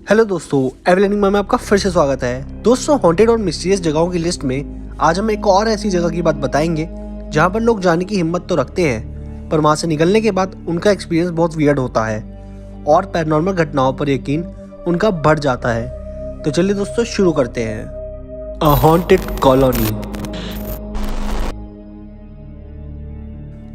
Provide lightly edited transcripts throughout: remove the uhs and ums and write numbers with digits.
Hello दोस्तों, एवरलर्निंग में आपका फिर से स्वागत है। दोस्तों, हॉन्टेड और मिस्टीरियस जगहों की लिस्ट में आज हम एक और ऐसी जगह की बात बताएंगे जहां पर लोग जाने की हिम्मत तो रखते हैं, पर वहां से निकलने के बाद उनका एक्सपीरियंस बहुत वियर्ड होता है और पैरानॉर्मल घटनाओं पर यकीन उनका बढ़ जाता है। तो चलिए दोस्तों, शुरू करते हैं। अ हॉन्टेड कॉलोनी।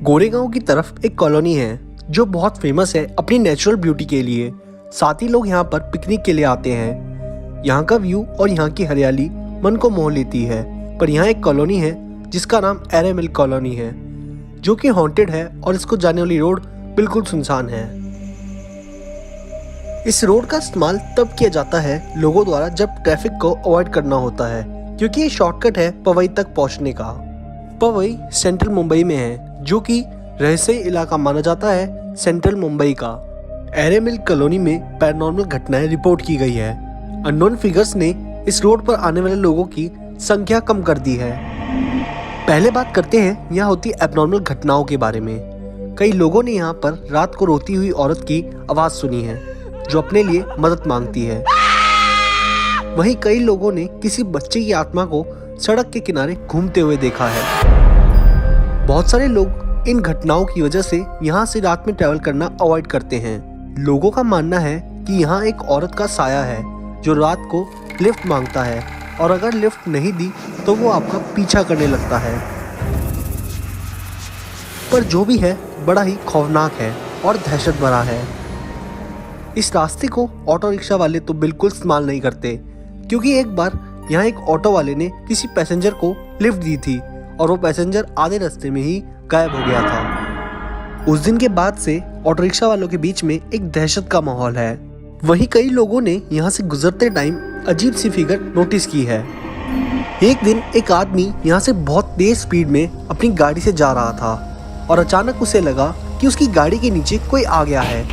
गोरेगांव की तरफ एक कॉलोनी है जो बहुत फेमस है अपनी नेचुरल ब्यूटी के लिए। साथ ही लोग यहाँ पर पिकनिक के लिए आते हैं। यहाँ का व्यू और यहाँ की हरियाली मन को मोह लेती है। पर यहाँ एक कॉलोनी है जिसका नाम एरे मिल कॉलोनी है, जो कि हॉन्टेड है और इसको जाने वाली रोड बिल्कुल सुनसान है। इस रोड का इस्तेमाल तब किया जाता है लोगों द्वारा जब ट्रैफिक को अवॉइड करना होता है, क्योंकि ये शॉर्टकट है पवई तक पहुँचने का। पवई सेंट्रल मुंबई में है, जो कि रहस्यमय इलाका माना जाता है सेंट्रल मुंबई का। एरे मिल कॉलोनी में पैरानॉर्मल घटनाएं रिपोर्ट की गई है। अननोन फिगर्स ने इस रोड पर आने वाले लोगों की संख्या कम कर दी है। पहले बात करते हैं यहाँ होती एबनॉर्मल घटनाओं के बारे में। कई लोगों ने यहाँ पर रात को रोती हुई औरत की आवाज सुनी है जो अपने लिए मदद मांगती है। वहीं कई लोगों ने किसी बच्चे की आत्मा को सड़क के किनारे घूमते हुए देखा है। बहुत सारे लोग इन घटनाओं की वजह से यहाँ से रात में ट्रैवल करना अवॉइड करते हैं। लोगों का मानना है कि यहाँ एक औरत का साया है जो रात को लिफ्ट मांगता है, और अगर लिफ्ट नहीं दी तो वो आपका पीछा करने लगता है। पर जो भी है, बड़ा ही खौफनाक है और दहशत भरा है। इस रास्ते को ऑटो रिक्शा वाले तो बिल्कुल इस्तेमाल नहीं करते, क्योंकि एक बार यहाँ एक ऑटो वाले ने किसी पैसेंजर को लिफ्ट दी थी और वो पैसेंजर आधे रास्ते में ही गायब हो गया था। उस दिन के बाद से ऑटो रिक्शा वालों के बीच में एक दहशत का माहौल है। वहीं कई लोगों ने यहाँ से गुजरते टाइम अजीब सी फिगर नोटिस की है। एक दिन एक आदमी यहाँ से बहुत तेज स्पीड में अपनी गाड़ी से जा रहा था और अचानक उसे लगा कि उसकी गाड़ी के नीचे कोई आ गया है।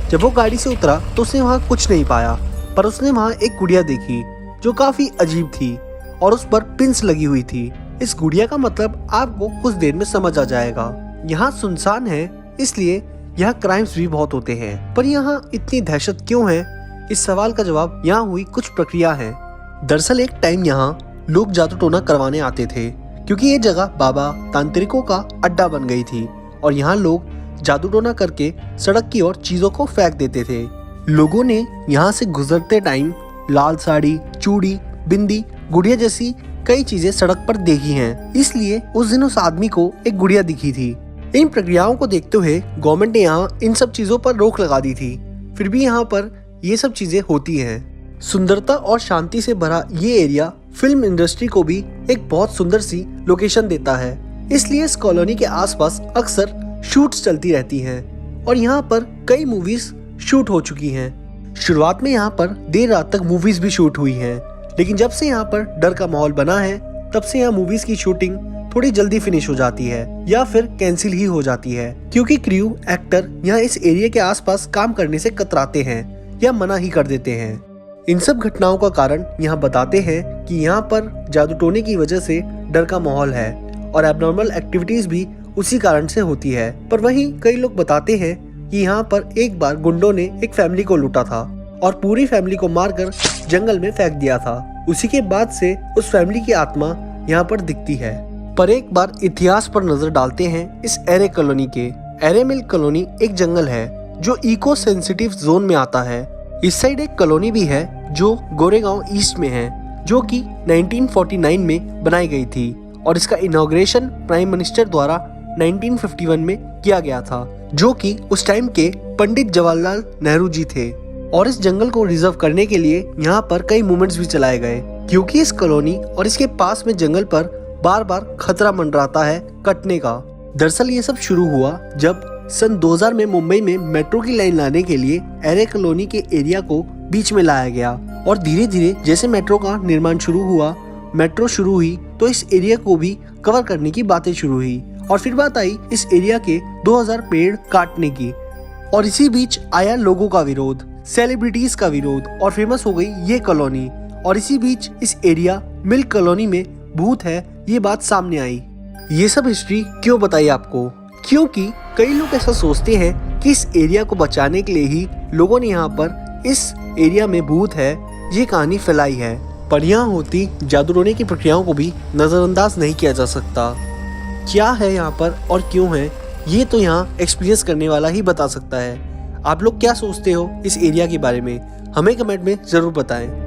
जब वो गाड़ी से उतरा तो उसने वहाँ कुछ नहीं पाया, पर उसने वहाँ एक गुड़िया देखी जो काफी अजीब थी और उस पर पिंस लगी हुई थी। इस गुड़िया का मतलब आपको कुछ देर में समझ आ जाएगा। यहाँ सुनसान है, इसलिए यहाँ क्राइम्स भी बहुत होते हैं। पर यहाँ इतनी दहशत क्यों है, इस सवाल का जवाब यहाँ हुई कुछ प्रक्रिया है। दरअसल एक टाइम यहाँ लोग जादू टोना करवाने आते थे, क्योंकि ये जगह बाबा तांत्रिकों का अड्डा बन गई थी और यहाँ लोग जादू टोना करके सड़क की ओर चीजों को फेंक देते थे। लोगों ने यहाँ से गुजरते टाइम लाल साड़ी, चूड़ी, बिंदी, गुड़िया जैसी कई चीजें सड़क पर देखी हैं। इसलिए उस दिन उस आदमी को एक गुड़िया दिखी थी। इन प्रक्रियाओं को देखते हुए गवर्नमेंट ने यहाँ इन सब चीजों पर रोक लगा दी थी। फिर भी यहाँ पर ये सब चीजें होती हैं। सुंदरता और शांति से भरा ये एरिया फिल्म इंडस्ट्री को भी एक बहुत सुंदर सी लोकेशन देता है। इसलिए इस कॉलोनी के आसपास अक्सर शूट्स चलती रहती हैं और यहाँ पर कई मूवीज शूट हो चुकी हैं। शुरुआत में यहाँ पर देर रात तक मूवीज भी शूट हुई हैं, लेकिन जब से यहाँ पर डर का माहौल बना है तब से यहाँ मूवीज की शूटिंग थोड़ी जल्दी फिनिश हो जाती है या फिर कैंसिल ही हो जाती है, क्योंकि क्रू एक्टर यहाँ इस एरिया के आसपास काम करने से कतराते हैं या मना ही कर देते हैं। इन सब घटनाओं का कारण यहाँ बताते हैं कि यहाँ पर जादू टोने की वजह से डर का माहौल है और एबनॉर्मल एक्टिविटीज भी उसी कारण से होती है। पर वहीं कई लोग बताते हैं कि यहाँ पर एक बार गुंडों ने एक फैमिली को लूटा था और पूरी फैमिली को मारकर जंगल में फेंक दिया था। उसी के बाद से उस फैमिली की आत्मा यहाँ पर दिखती है। पर एक बार इतिहास पर नजर डालते हैं इस एरे कॉलोनी के। एरे मिल कॉलोनी एक जंगल है जो इको सेंसिटिव जोन में आता है। इस साइड एक कॉलोनी भी है जो गोरेगांव ईस्ट में है, जो कि 1949 में बनाई गई थी और इसका इनॉग्रेशन प्राइम मिनिस्टर द्वारा 1951 में किया गया था, जो कि उस टाइम के पंडित जवाहरलाल नेहरू जी थे। और इस जंगल को रिजर्व करने के लिए यहाँ पर कई मूवमेंट्स भी चलाए गए, क्योंकि इस कॉलोनी और इसके पास में जंगल पर बार बार खतरा मंडराता है कटने का। दरअसल ये सब शुरू हुआ जब सन 2000 में मुंबई में मेट्रो की लाइन लाने के लिए एरे कॉलोनी के एरिया को बीच में लाया गया और धीरे धीरे जैसे मेट्रो का निर्माण शुरू हुआ, मेट्रो शुरू हुई तो इस एरिया को भी कवर करने की बातें शुरू हुई और फिर बात आई इस एरिया के 2000 पेड़ काटने की। और इसी बीच आया लोगों का विरोध, सेलिब्रिटीज का विरोध और फेमस हो गई ये कॉलोनी। और इसी बीच इस एरिया मिल कॉलोनी में भूत है ये बात सामने आई। ये सब हिस्ट्री क्यों बताई आपको? क्योंकि कई लोग ऐसा सोचते हैं कि इस एरिया को बचाने के लिए ही लोगों ने यहाँ पर इस एरिया में भूत है ये कहानी फैलाई है, पर यहाँ होती जादू टोने की प्रक्रियाओं को भी नज़रअंदाज नहीं किया जा सकता। क्या है यहाँ पर और क्यों है ये तो यहाँ एक्सपीरियंस करने वाला ही बता सकता है। आप लोग क्या सोचते हो इस एरिया के बारे में, हमें कमेंट में ज़रूर बताएं।